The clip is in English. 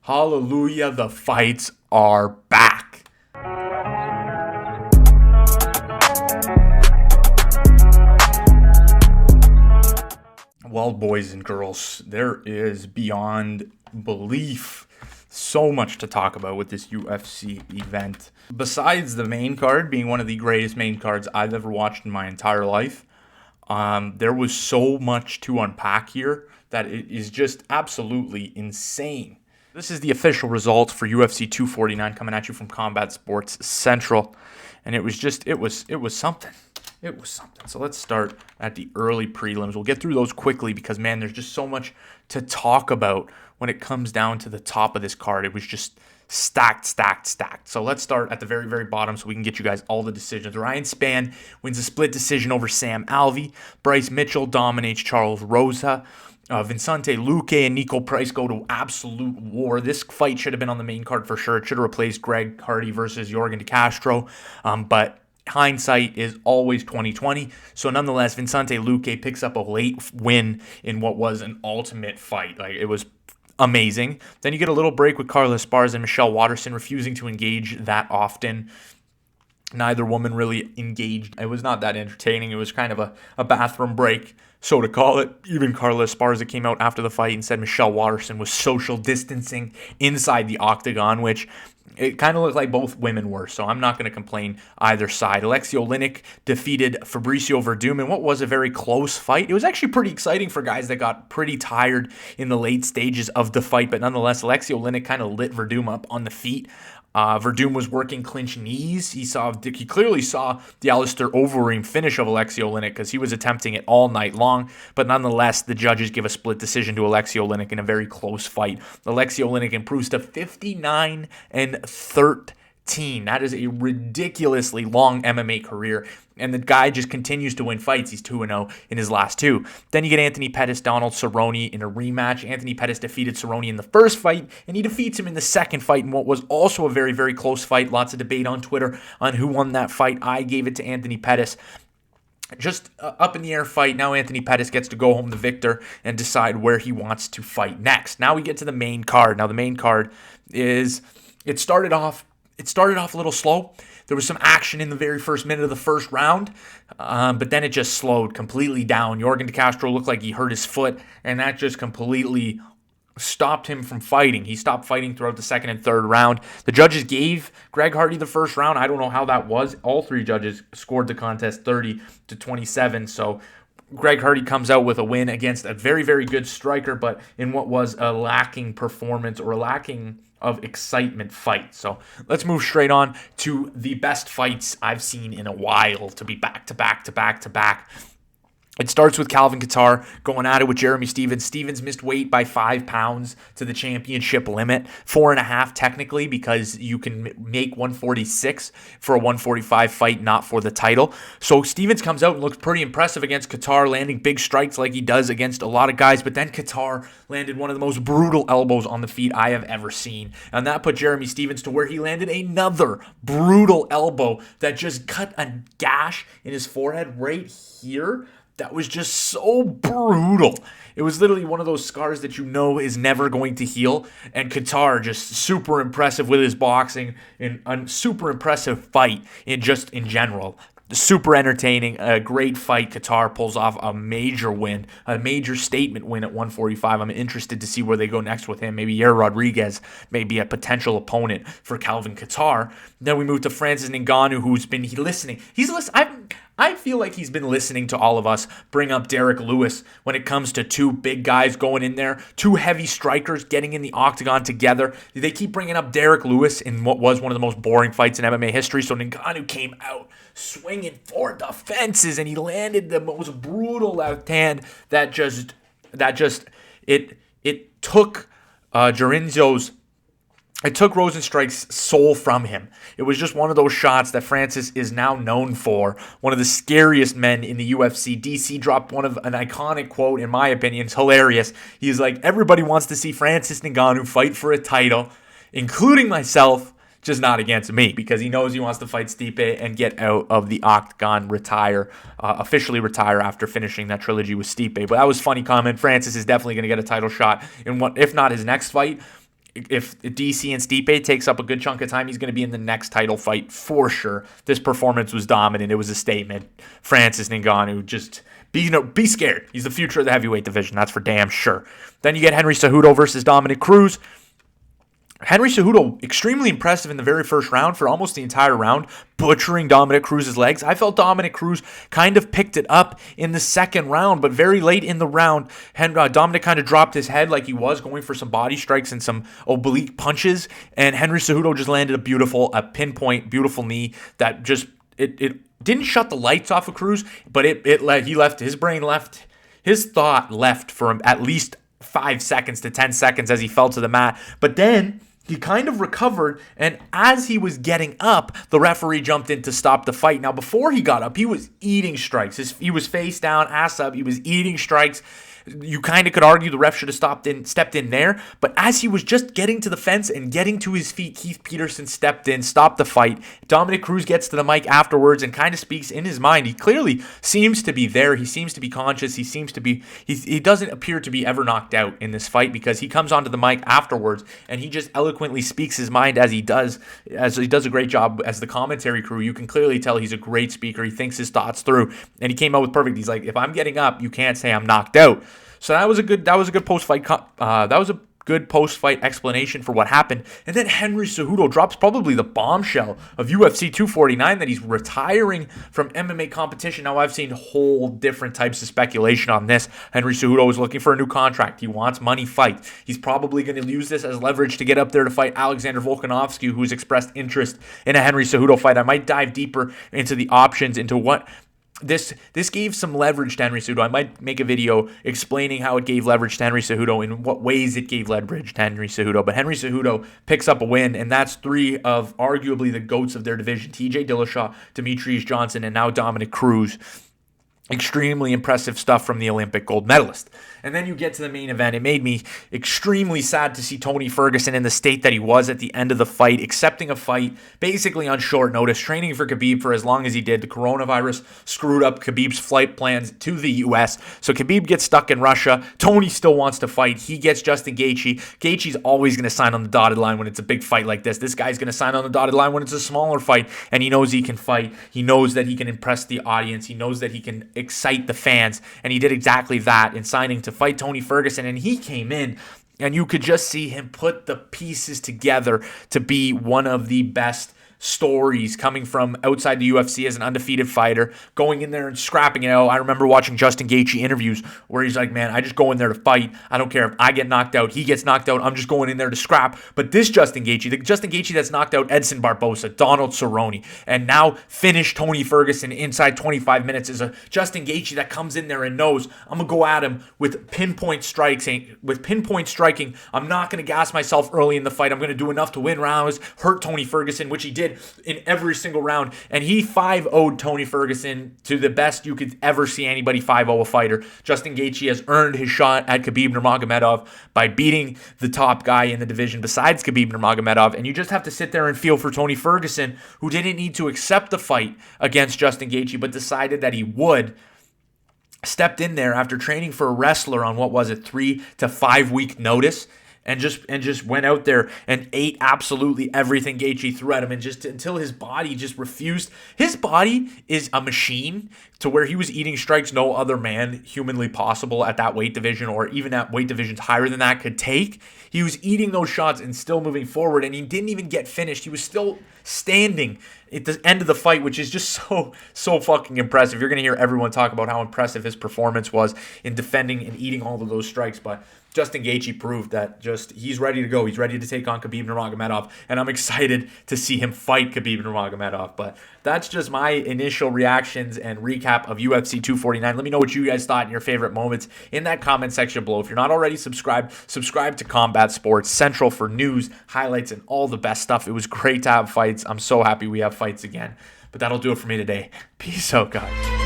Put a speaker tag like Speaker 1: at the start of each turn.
Speaker 1: Hallelujah, the fights are back. Well, boys and girls, there is beyond belief so much to talk about with this UFC event. Besides the main card being one of the greatest main cards I've ever watched in my entire life, there was so much to unpack here that it is just absolutely insane. This is the official results for UFC 249 coming at you from Combat Sports Central, and it was something. It was something. So let's start at the early prelims. We'll get through those quickly because, man, there's just so much to talk about when it comes down to the top of this card. It was just stacked. So let's start at the very, very bottom so we can get you guys all the decisions. Ryan Spann wins a split decision over Sam Alvey. Bryce Mitchell dominates Charles Rosa. Vicente Luque and Niko Price go to absolute war. This fight should have been on the main card for sure. It should have replaced Greg Hardy versus Yorgan De Castro, but hindsight is always 2020. So nonetheless, Vicente Luque picks up a late win in what was an ultimate fight. Like, it was amazing. Then you get a little break with Carla Esparza and Michelle Waterson refusing to engage that often. Neither woman really engaged. It was not that entertaining. It was kind of a bathroom break, so to call it. Even Carla Esparza came out after the fight and said Michelle Waterson was social distancing inside the octagon, which it kind of looked like both women were, so I'm not going to complain either side. Aleksei Oleink defeated Fabricio Werdum in what was a very close fight. It was actually pretty exciting for guys that got pretty tired in the late stages of the fight, but nonetheless, Aleksei Oleink kind of lit Werdum up on the feet. Werdum was working clinch knees. He clearly saw the Alistair Overeem finish of Aleksei Oleink because he was attempting it all night long. But nonetheless, the judges give a split decision to Aleksei Oleink in a very close fight. Aleksei Oleink improves to 59-13. That is a ridiculously long MMA career, and the guy just continues to win fights. He's 2-0 in his last two. Then you get Anthony Pettis, Donald Cerrone in a rematch. Anthony Pettis defeated Cerrone in the first fight, and he defeats him in the second fight in what was also a very, very close fight. Lots of debate on Twitter on who won that fight. I gave it to Anthony Pettis. Just up in the air fight. Now Anthony Pettis gets to go home the victor and decide where he wants to fight next. Now we get to the main card. Now the main card it started off a little slow. There was some action in the very first minute of the first round, but then it just slowed completely down. Yorgan De Castro looked like he hurt his foot, and that just completely stopped him from fighting. He stopped fighting throughout the second and third round. The judges gave Greg Hardy the first round. I don't know how that was. All three judges scored the contest 30-27, so Greg Hardy comes out with a win against a very, very good striker, but in what was a lacking performance or a lacking of excitement fight. So let's move straight on to the best fights I've seen in a while to be back to back. It starts with Calvin Kattar going at it with Jeremy Stephens. Stephens missed weight by 5 pounds to the championship limit. 4.5 technically, because you can make 146 for a 145 fight, not for the title. So Stephens comes out and looks pretty impressive against Kattar, landing big strikes like he does against a lot of guys. But then Kattar landed one of the most brutal elbows on the feet I have ever seen. And that put Jeremy Stephens to where he landed another brutal elbow that just cut a gash in his forehead right here. That was just so brutal. It was literally one of those scars that you know is never going to heal. And Kattar just super impressive with his boxing and a super impressive fight in general. Super entertaining, a great fight. Kattar pulls off a major win, a major statement win at 145. I'm interested to see where they go next with him. Maybe Yair Rodriguez may be a potential opponent for Calvin Kattar. Then we move to Francis Ngannou, who's been listening. I feel like he's been listening to all of us bring up Derek Lewis when it comes to two big guys going in there, two heavy strikers getting in the octagon together. They keep bringing up Derek Lewis in what was one of the most boring fights in MMA history. So Ngannou came out swinging for the fences, and he landed the most brutal left hand that just took Jairzinho's. It took Rozenstruik's soul from him. It was just one of those shots that Francis is now known for. One of the scariest men in the UFC. DC dropped an iconic quote, in my opinion. It's hilarious. He's like, everybody wants to see Francis Ngannou fight for a title, including myself, just not against me, because he knows he wants to fight Stipe and get out of the octagon, officially retire after finishing that trilogy with Stipe. But that was a funny comment. Francis is definitely going to get a title shot in what, if not his next fight, if DC and Stipe takes up a good chunk of time, he's going to be in the next title fight for sure. This performance was dominant. It was a statement. Francis Ngannou, just be scared. He's the future of the heavyweight division. That's for damn sure. Then you get Henry Cejudo versus Dominick Cruz. Henry Cejudo, extremely impressive in the very first round for almost the entire round, butchering Dominick Cruz's legs. I felt Dominick Cruz kind of picked it up in the second round, but very late in the round, Dominick kind of dropped his head like he was going for some body strikes and some oblique punches, and Henry Cejudo just landed a pinpoint, beautiful knee that just, it didn't shut the lights off of Cruz, but his thought left for at least 5 seconds to 10 seconds as he fell to the mat, but then he kind of recovered, and as he was getting up, the referee jumped in to stop the fight. Now, before he got up, he was eating strikes. He was face down, ass up. He was eating strikes. You kind of could argue the ref should have stepped in there, but as he was just getting to the fence and getting to his feet, Keith Peterson stepped in, stopped the fight. Dominick Cruz gets to the mic afterwards and kind of speaks in his mind. He clearly seems to be there. He seems to be conscious. He doesn't appear to be ever knocked out in this fight, because he comes onto the mic afterwards and he just eloquently speaks his mind as he does a great job as the commentary crew. You can clearly tell he's a great speaker. He thinks his thoughts through, and he came out with perfect. He's like, if I'm getting up, you can't say I'm knocked out. So that was a good post-fight explanation for what happened. And then Henry Cejudo drops probably the bombshell of UFC 249 that he's retiring from MMA competition. Now, I've seen whole different types of speculation on this. Henry Cejudo is looking for a new contract. He wants money fight. He's probably going to use this as leverage to get up there to fight Alexander Volkanovski, who's expressed interest in a Henry Cejudo fight. I might dive deeper into the options, into what this gave some leverage to Henry Cejudo. I might make a video explaining how it gave leverage to Henry Cejudo, in what ways it gave leverage to Henry Cejudo. But Henry Cejudo picks up a win, and that's three of arguably the GOATs of their division: TJ Dillashaw, Demetrius Johnson, and now Dominick Cruz. Extremely impressive stuff from the Olympic gold medalist. And then you get to the main event. It made me extremely sad to see Tony Ferguson in the state that he was at the end of the fight, accepting a fight basically on short notice, training for Khabib for as long as he did. The coronavirus screwed up Khabib's flight plans to the U.S., so Khabib gets stuck in Russia. Tony still wants to fight. He gets Justin Gaethje. Gaethje's always going to sign on the dotted line when it's a big fight like this. This guy's going to sign on the dotted line when it's a smaller fight, and he knows he can fight. He knows that he can impress the audience. He knows that he can excite the fans, and he did exactly that in signing to fight Tony Ferguson. And he came in, and you could just see him put the pieces together to be one of the best stories coming from outside the UFC as an undefeated fighter, going in there and scrapping it out. I remember watching Justin Gaethje interviews where he's like, man, I just go in there to fight. I don't care if I get knocked out, he gets knocked out. I'm just going in there to scrap. But this Justin Gaethje, the Justin Gaethje that's knocked out Edson Barbosa, Donald Cerrone, and now finished Tony Ferguson inside 25 minutes, is a Justin Gaethje that comes in there and knows, I'm going to go at him with pinpoint striking. I'm not going to gas myself early in the fight. I'm going to do enough to win rounds, hurt Tony Ferguson, which he did in every single round. And he 5-0'd Tony Ferguson to the best you could ever see anybody 5-0 a fighter. Justin Gaethje has earned his shot at Khabib Nurmagomedov by beating the top guy in the division besides Khabib Nurmagomedov. And you just have to sit there and feel for Tony Ferguson, who didn't need to accept the fight against Justin Gaethje, but decided that he would. Stepped in there after training for a wrestler on 3 to 5 week notice, and just went out there and ate absolutely everything Gaethje threw at him, and just until his body just refused. His body is a machine to where he was eating strikes no other man humanly possible at that weight division, or even at weight divisions higher than that, could take. He was eating those shots and still moving forward, and he didn't even get finished. He was still standing at the end of the fight, which is just so fucking impressive. You're going to hear everyone talk about how impressive his performance was in defending and eating all of those strikes, but Justin Gaethje proved that he's ready to go. He's ready to take on Khabib Nurmagomedov, and I'm excited to see him fight Khabib Nurmagomedov. But that's just my initial reactions and recap of UFC 249. Let me know what you guys thought in your favorite moments in that comment section below. If you're not already subscribed to Combat Sports Central for news, highlights, and all the best stuff. It was great to have fights. I'm so happy we have fights again. But that'll do it for me today. Peace out, guys.